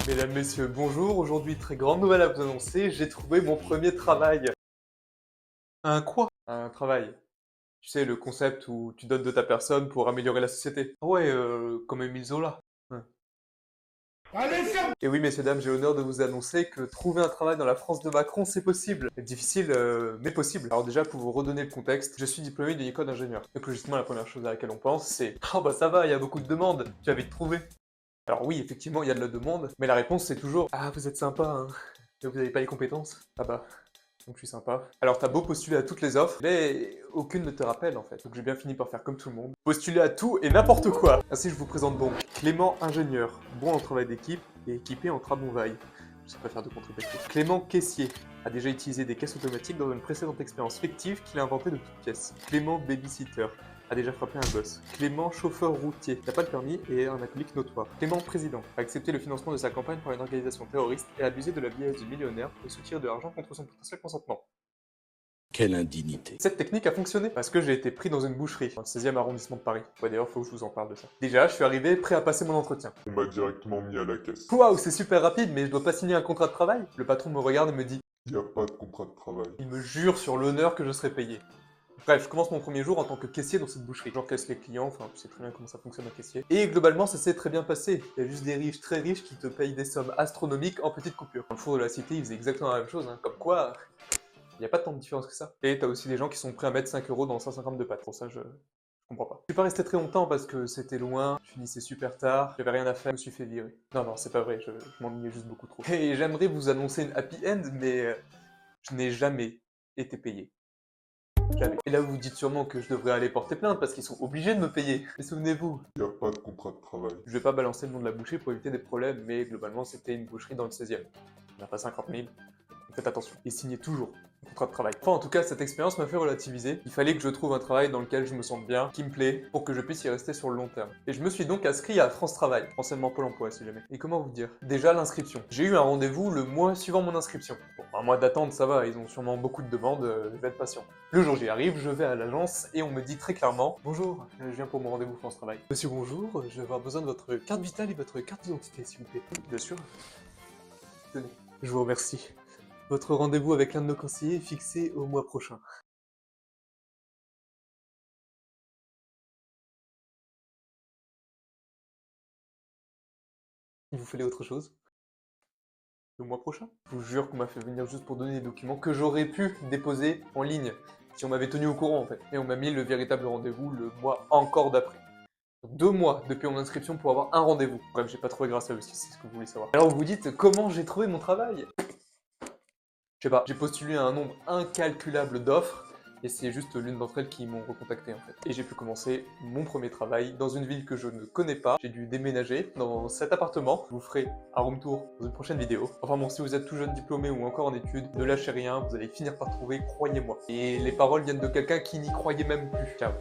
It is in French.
Mesdames, messieurs, bonjour. Aujourd'hui, très grande nouvelle à vous annoncer, j'ai trouvé mon premier travail. Un quoi? Un travail. Tu sais, le concept où tu donnes de ta personne pour améliorer la société. Ah ouais, comme Émile Zola. Ouais. Et oui, messieurs, dames, j'ai l'honneur de vous annoncer que trouver un travail dans la France de Macron, c'est possible. C'est difficile, mais possible. Alors déjà, pour vous redonner le contexte, je suis diplômé d'une école d'ingénieur. Donc logiquement, la première chose à laquelle on pense, c'est « Oh bah ça va, il y a beaucoup de demandes, tu vas vite trouver ». Alors oui, effectivement, il y a de la demande, mais la réponse c'est toujours « Ah, vous êtes sympa, hein, mais vous n'avez pas les compétences ?» Ah bah, donc je suis sympa. Alors t'as beau postuler à toutes les offres, mais aucune ne te rappelle en fait. Donc j'ai bien fini par faire comme tout le monde. Postuler à tout et n'importe quoi. Ainsi je vous présente donc Clément ingénieur, bon en travail d'équipe et équipé en Trabonvaille. Je sais pas faire de contre-péché. Clément caissier, a déjà utilisé des caisses automatiques dans une précédente expérience fictive qu'il a inventée de toutes pièces. Clément babysitter, a déjà frappé un gosse. Clément chauffeur routier, n'a pas le permis et est un alcoolique notoire. Clément président, a accepté le financement de sa campagne par une organisation terroriste et a abusé de la vieillesse du millionnaire pour se tirer de l'argent contre son potentiel consentement. Quelle indignité. Cette technique a fonctionné parce que j'ai été pris dans une boucherie, dans le 16e arrondissement de Paris. Ouais, d'ailleurs, faut que je vous en parle de ça. Déjà, je suis arrivé prêt à passer mon entretien. On m'a directement mis à la caisse. Waouh, c'est super rapide, mais je dois pas signer un contrat de travail? Le patron me regarde et me dit, Y a pas de contrat de travail. il me jure sur l'honneur que je serai payé. Bref, je commence mon premier jour en tant que caissier dans cette boucherie. J'encaisse les clients, enfin, tu sais très bien comment ça fonctionne un caissier. Et globalement, ça s'est très bien passé. Il y a juste des riches, très riches, qui te payent des sommes astronomiques en petites coupures. Dans le four de la cité, ils faisaient exactement la même chose, hein. Comme quoi, il n'y a pas tant de différence que ça. Et t'as aussi des gens qui sont prêts à mettre 5 € dans 150 grammes de pâtes. Pour ça, je comprends pas. Je suis pas resté très longtemps parce que c'était loin, je finissais super tard, j'avais rien à faire, je me suis fait virer. Non, non, c'est pas vrai, je m'ennuyais juste beaucoup trop. Et j'aimerais vous annoncer une happy end, mais je n'ai jamais été payé. Jamais. Et là, vous vous dites sûrement que je devrais aller porter plainte parce qu'ils sont obligés de me payer. Mais souvenez-vous, Y a pas de contrat de travail. je vais pas balancer le nom de la boucherie pour éviter des problèmes, mais globalement, c'était une boucherie dans le 16e. Il n'y en a pas 50 000. Faites attention. Et signez toujours un contrat de travail. Enfin, en tout cas, cette expérience m'a fait relativiser. Il fallait que je trouve un travail dans lequel je me sente bien, qui me plaît, pour que je puisse y rester sur le long terme. Et je me suis donc inscrit à France Travail, anciennement Pôle emploi si jamais. Et comment vous dire? Déjà l'inscription. J'ai eu un rendez-vous le mois suivant mon inscription. Bon, un mois d'attente, ça va, ils ont sûrement beaucoup de demandes, je vais être patient. Le jour j'y arrive, je vais à l'agence et on me dit très clairement « Bonjour, je viens pour mon rendez-vous France Travail. » « Monsieur, bonjour, je vais avoir besoin de votre carte vitale et votre carte d'identité, s'il vous plaît. » « Bien sûr. Tenez. Je vous remercie. Votre rendez-vous avec l'un de nos conseillers est fixé au mois prochain. Il vous fallait autre chose? Le mois prochain? Je vous jure qu'on m'a fait venir juste pour donner des documents que j'aurais pu déposer en ligne, si on m'avait tenu au courant en fait. Et on m'a mis le véritable rendez-vous le mois encore d'après. 2 mois depuis mon inscription pour avoir un rendez-vous. Bref, j'ai pas trouvé grâce à eux si c'est ce que vous voulez savoir. Alors vous vous dites, comment j'ai trouvé mon travail? Je sais pas, j'ai postulé à un nombre incalculable d'offres, et c'est juste l'une d'entre elles qui m'ont recontacté en fait. Et j'ai pu commencer mon premier travail dans une ville que je ne connais pas. J'ai dû déménager dans cet appartement. Je vous ferai un room tour dans une prochaine vidéo. Enfin bon, si vous êtes tout jeune diplômé ou encore en études, ne lâchez rien, vous allez finir par trouver, croyez-moi. Et les paroles viennent de quelqu'un qui n'y croyait même plus. Ciao.